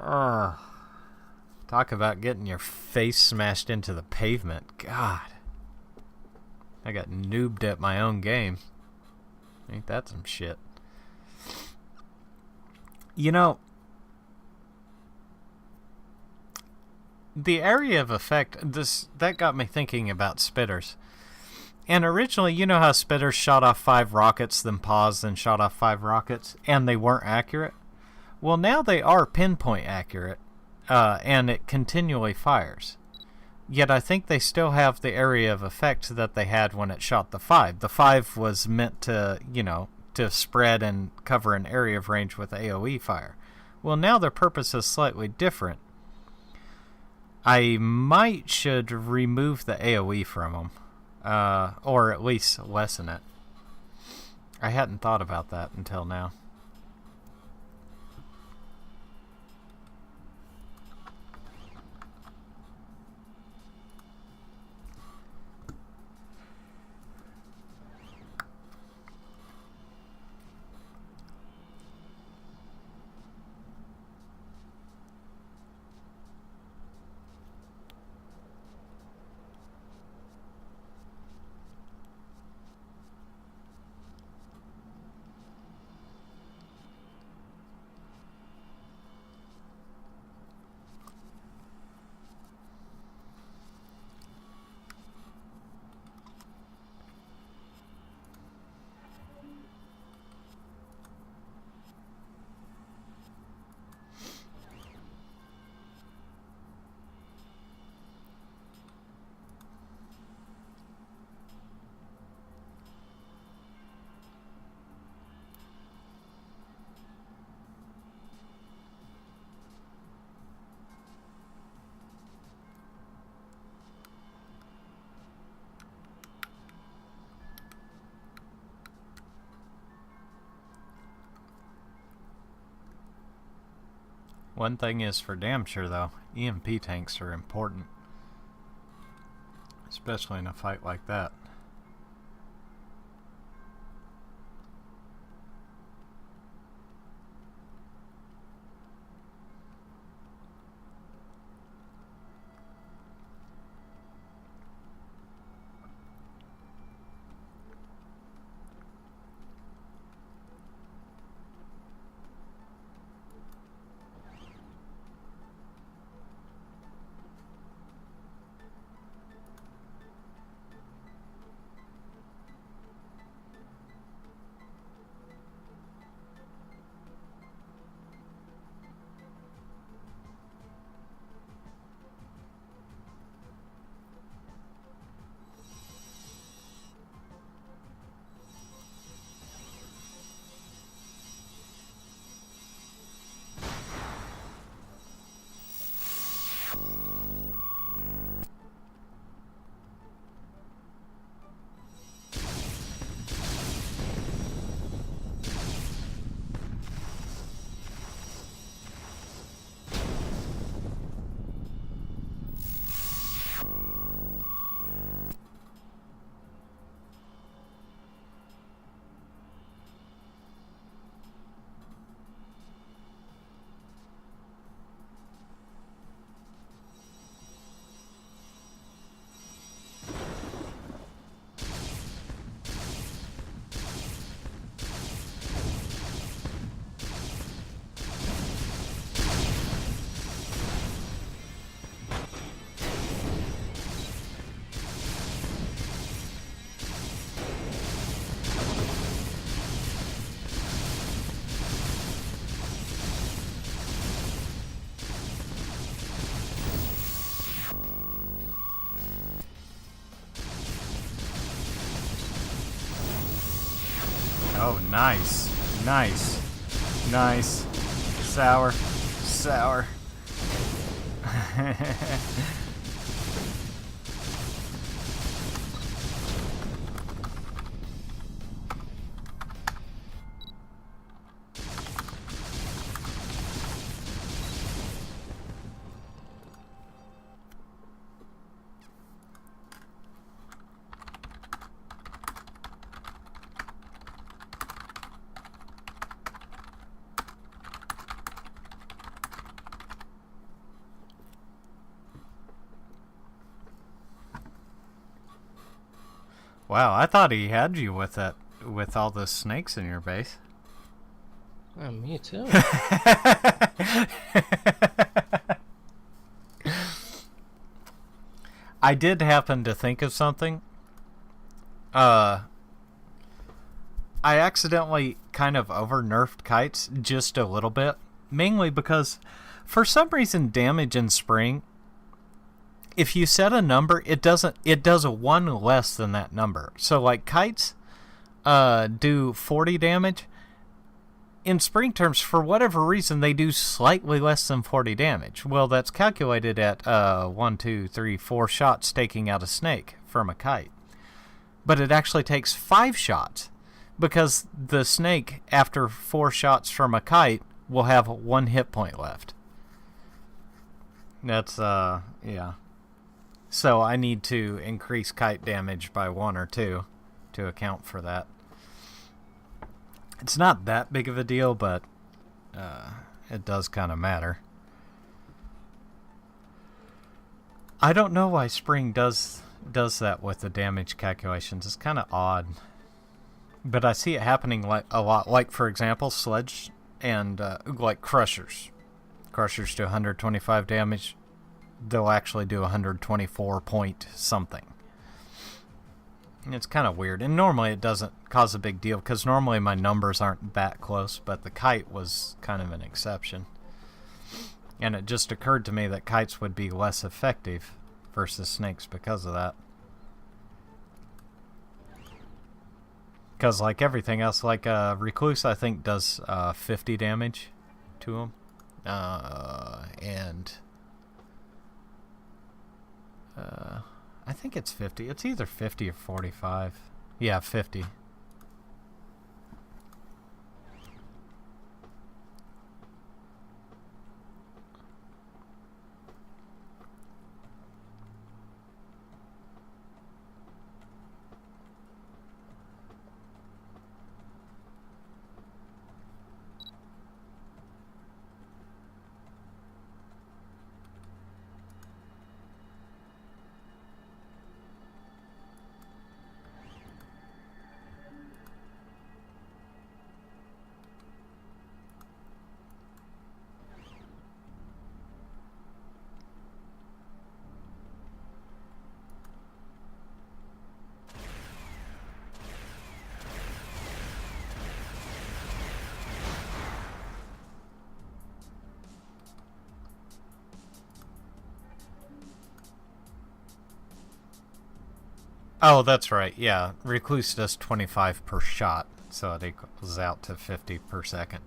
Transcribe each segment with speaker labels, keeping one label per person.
Speaker 1: Ugh. Talk about getting your face smashed into the pavement. God. I got noobed at my own game. Ain't that some shit? You know, the area of effect, that got me thinking about spitters. And originally, you know how spitters shot off 5 rockets, then paused, then shot off 5 rockets, and they weren't accurate? Well, now they are pinpoint accurate, and it continually fires. Yet I think they still have the area of effect that they had when it shot the 5. The 5 was meant to, to spread and cover an area of range with AoE fire. Well, now their purpose is slightly different. I should remove the AoE from them. Or at least lessen it. I hadn't thought about that until now. One thing is for damn sure, though, EMP tanks are important. Especially in a fight like that. Oh, nice. Nice. Nice. Sour. Sour. Wow, I thought he had you with that, with all those snakes in your base.
Speaker 2: Me too.
Speaker 1: I did happen to think of something. I accidentally kind of over-nerfed kites just a little bit. Mainly because, for some reason, damage in spring, if you set a number, it does a 1 less than that number. So, like, kites do 40 damage. In spring terms, for whatever reason, they do slightly less than 40 damage. Well, that's calculated at 1, 2, 3, 4 shots taking out a snake from a kite. But it actually takes 5 shots. Because the snake, after 4 shots from a kite, will have 1 hit point left. That's, yeah. So I need to increase kite damage by 1 or 2 to account for that. It's not that big of a deal, but it does kind of matter. I don't know why spring does that with the damage calculations. It's kind of odd. But I see it happening a lot. Like, for example, sledge and like crushers. Crushers do 125 damage. They'll actually do 124 point something. And it's kind of weird. And normally it doesn't cause a big deal because normally my numbers aren't that close. But the kite was kind of an exception. And it just occurred to me that kites would be less effective versus snakes because of that. Because, like everything else, like Recluse, I think, does 50 damage to him. And I think it's 50. It's either 50 or 45. Yeah, 50. Oh, that's right. Yeah, Recluse does 25 per shot, so it equals out to 50 per second.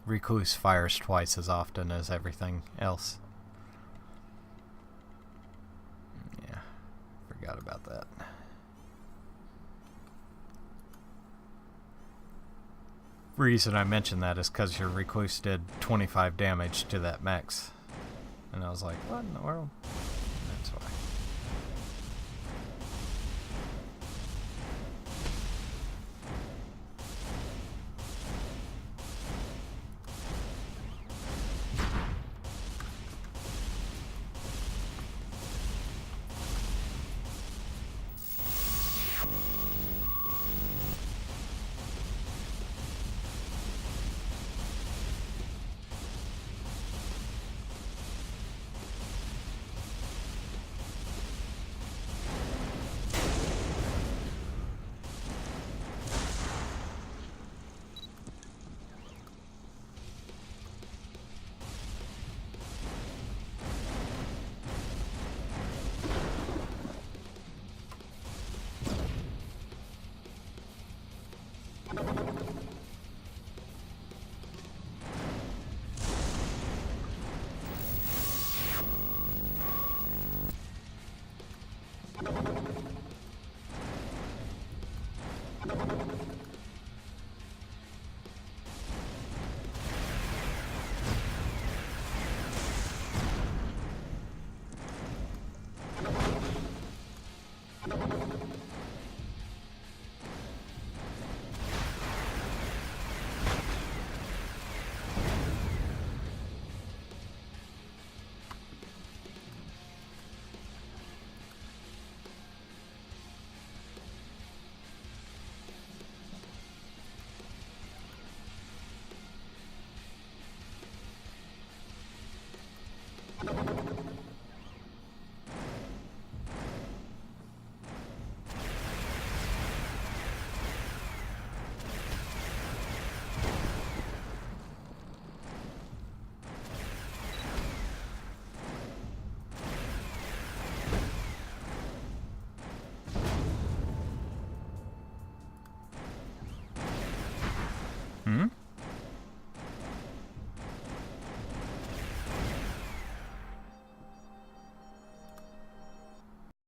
Speaker 1: Recluse fires twice as often as everything else. Yeah, forgot about that. Reason I mentioned that is because your Recluse did 25 damage to that mechs. And I was like, what in the world? That's why. Hmm?